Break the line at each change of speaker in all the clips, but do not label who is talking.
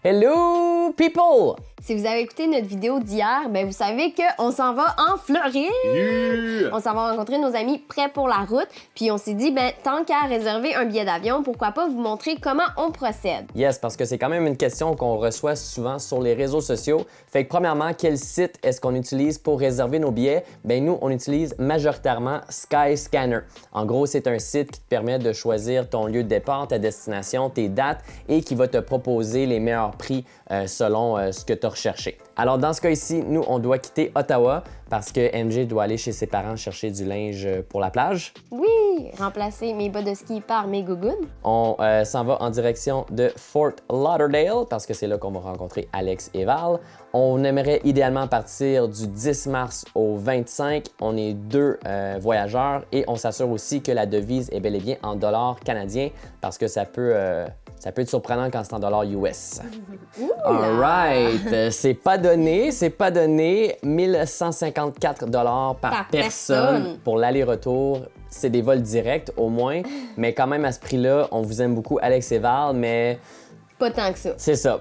Hello people!
Si vous avez écouté notre vidéo d'hier, ben vous savez qu'on s'en va en Floride!
Yeah!
On s'en va rencontrer nos amis prêts pour la route, puis on s'est dit, ben tant qu'à réserver un billet d'avion, pourquoi pas vous montrer comment on procède?
Yes, parce que c'est quand même une question qu'on reçoit souvent sur les réseaux sociaux. Fait que premièrement, quel site est-ce qu'on utilise pour réserver nos billets? Ben nous, on utilise majoritairement Skyscanner. En gros, c'est un site qui te permet de choisir ton lieu de départ, ta destination, tes dates et qui va te proposer les meilleurs prix selon ce que tu as recherché. Alors dans ce cas ici, nous, on doit quitter Ottawa parce que MJ doit aller chez ses parents chercher du linge pour la plage.
Oui! Remplacer mes bas de ski par mes gougounes.
On s'en va en direction de Fort Lauderdale parce que c'est là qu'on va rencontrer Alex et Val. On aimerait idéalement partir du 10 mars au 25. On est deux voyageurs et on s'assure aussi que la devise est bel et bien en dollars canadiens parce que ça peut être surprenant quand c'est en dollars US. All right, c'est pas donné. 1154 dollars par personne pour l'aller-retour. C'est des vols directs au moins, mais quand même à ce prix-là, on vous aime beaucoup Alex et Val, mais
Pas tant que ça.
c'est ça.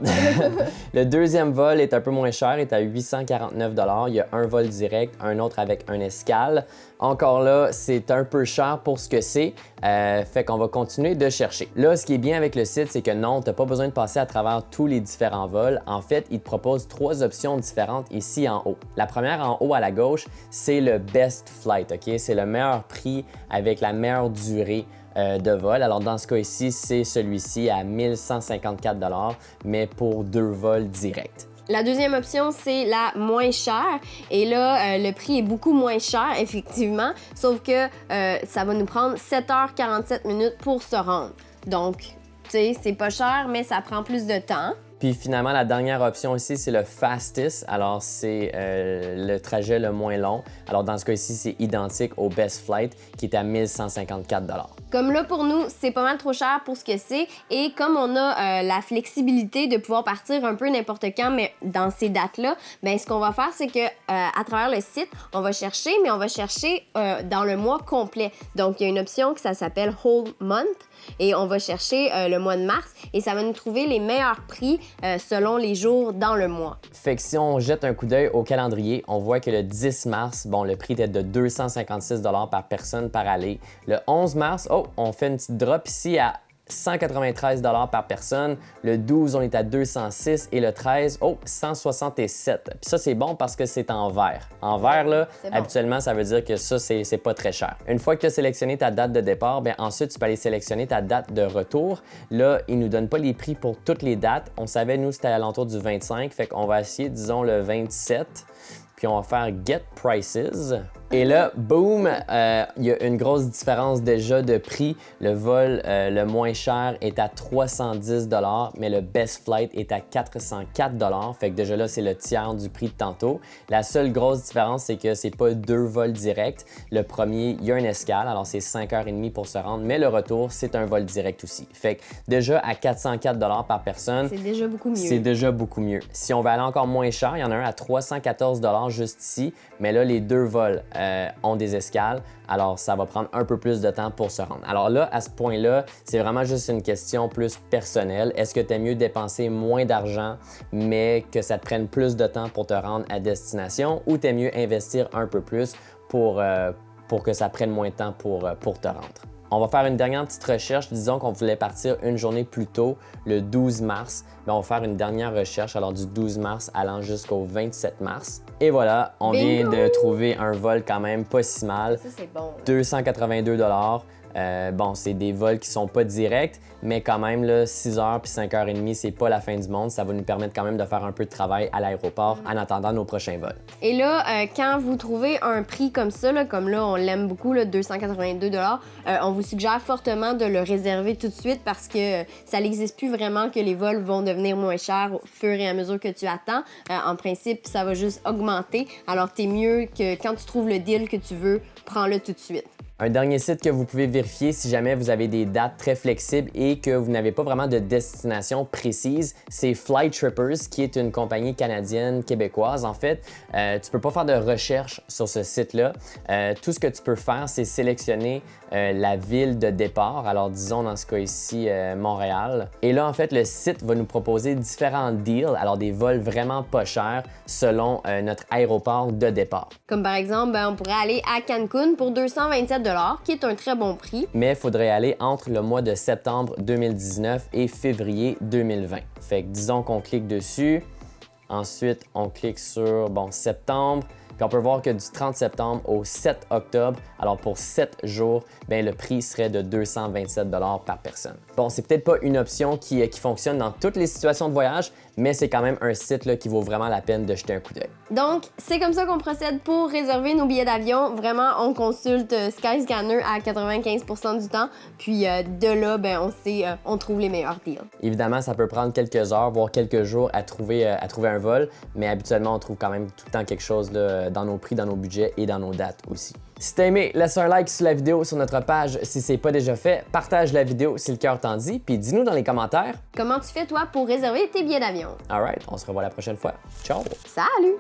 Le deuxième vol est un peu moins cher, est à 849 $. Il y a un vol direct, un autre avec un escale. Encore là, c'est un peu cher pour ce que c'est, fait qu'on va continuer de chercher. Là, ce qui est bien avec le site, c'est que non, tu n'as pas besoin de passer à travers tous les différents vols. En fait, il te propose 3 options différentes ici en haut. La première en haut à la gauche, c'est le Best Flight, OK? C'est le meilleur prix avec la meilleure durée de vol. Alors dans ce cas ici, c'est celui-ci à 1154 $, mais pour 2 vols directs.
La deuxième option, c'est la moins chère. Et là, le prix est beaucoup moins cher, effectivement, sauf que ça va nous prendre 7h47 minutes pour se rendre. Donc, tu sais, c'est pas cher, mais ça prend plus de temps.
Puis finalement, la dernière option ici, c'est le Fastest. Alors, c'est le trajet le moins long. Alors, dans ce cas ici, c'est identique au Best Flight qui est à 1154 $.
Comme là, pour nous, c'est pas mal trop cher pour ce que c'est. Et comme on a la flexibilité de pouvoir partir un peu n'importe quand, mais dans ces dates-là, bien, ce qu'on va faire, c'est que à travers le site, on va chercher, mais on va chercher dans le mois complet. Donc, il y a une option qui ça s'appelle Whole Month. Et on va chercher le mois de mars et ça va nous trouver les meilleurs prix selon les jours dans le mois.
Fait que si on jette un coup d'œil au calendrier, on voit que le 10 mars, bon, le prix était de 256 $ par personne par aller. Le 11 mars, on fait une petite drop ici à 193 $ par personne. Le 12, on est à 206 et le 13, 167. Puis ça, c'est bon parce que c'est en vert. En vert, là,
bon.
Habituellement, ça veut dire que ça, c'est pas très cher. Une fois que tu as sélectionné ta date de départ, bien ensuite, tu peux aller sélectionner ta date de retour. Là, ils nous donnent pas les prix pour toutes les dates. On savait, nous, c'était à l'entour du 25. Fait qu'on va essayer, disons, le 27. Puis on va faire Get Prices. Et là, boum, il y a une grosse différence déjà de prix. Le vol le moins cher est à 310 $, mais le Best Flight est à 404 $. Fait que déjà là, c'est le tiers du prix de tantôt. La seule grosse différence, c'est que c'est pas 2 vols directs. Le premier, il y a une escale, alors c'est 5h30 pour se rendre, mais le retour, c'est un vol direct aussi. Fait que déjà à 404 $ par personne,
C'est déjà beaucoup mieux.
c'est déjà beaucoup mieux. Si on veut aller encore moins cher, il y en a un à 314 $ juste ici, mais là, les 2 vols ont des escales, alors ça va prendre un peu plus de temps pour se rendre. Alors là, à ce point-là, c'est vraiment juste une question plus personnelle. Est-ce que tu aimes mieux dépenser moins d'argent, mais que ça te prenne plus de temps pour te rendre à destination, ou tu aimes mieux investir un peu plus pour que ça prenne moins de temps pour te rendre? On va faire une dernière petite recherche. Disons qu'on voulait partir une journée plus tôt, le 12 mars. Bien, on va faire une dernière recherche, alors du 12 mars allant jusqu'au 27 mars. Et voilà, on vient de trouver un vol quand même pas si mal.
Ça, c'est bon.
282 $. Bon, c'est des vols qui sont pas directs, mais quand même, là, 6h puis 5h30, c'est pas la fin du monde. Ça va nous permettre quand même de faire un peu de travail à l'aéroport en attendant nos prochains vols.
Et là, quand vous trouvez un prix comme ça, là, comme là, on l'aime beaucoup, là, 282 $, on vous suggère fortement de le réserver tout de suite parce que ça n'existe plus vraiment que les vols vont devenir moins chers au fur et à mesure que tu attends. En principe, ça va juste augmenter. Alors, t'es mieux que quand tu trouves le deal que tu veux, prends-le tout de suite.
Un dernier site que vous pouvez vérifier si jamais vous avez des dates très flexibles et que vous n'avez pas vraiment de destination précise, c'est Flytrippers, qui est une compagnie canadienne québécoise. En fait, tu peux pas faire de recherche sur ce site-là. Tout ce que tu peux faire, c'est sélectionner la ville de départ. Alors, disons dans ce cas ici, Montréal. Et là, en fait, le site va nous proposer différents deals, alors des vols vraiment pas chers selon notre aéroport de départ.
Comme par exemple, on pourrait aller à Cancun pour 227 qui est un très bon prix.
Mais il faudrait aller entre le mois de septembre 2019 et février 2020. Fait que disons qu'on clique dessus, ensuite on clique sur septembre, puis on peut voir que du 30 septembre au 7 octobre, alors pour 7 jours, bien, le prix serait de 227 par personne. Bon, c'est peut-être pas une option qui fonctionne dans toutes les situations de voyage, mais c'est quand même un site là, qui vaut vraiment la peine de jeter un coup d'œil.
Donc, c'est comme ça qu'on procède pour réserver nos billets d'avion. Vraiment, on consulte Skyscanner à 95% du temps, puis de là, on trouve les meilleurs deals.
Évidemment, ça peut prendre quelques heures, voire quelques jours à trouver un vol, mais habituellement, on trouve quand même tout le temps quelque chose là, dans nos prix, dans nos budgets et dans nos dates aussi. Si t'as aimé, laisse un like sur la vidéo sur notre page si c'est pas déjà fait, partage la vidéo si le cœur t'en dit, puis dis-nous dans les commentaires
comment tu fais toi pour réserver tes billets d'avion.
Alright, on se revoit la prochaine fois. Ciao!
Salut!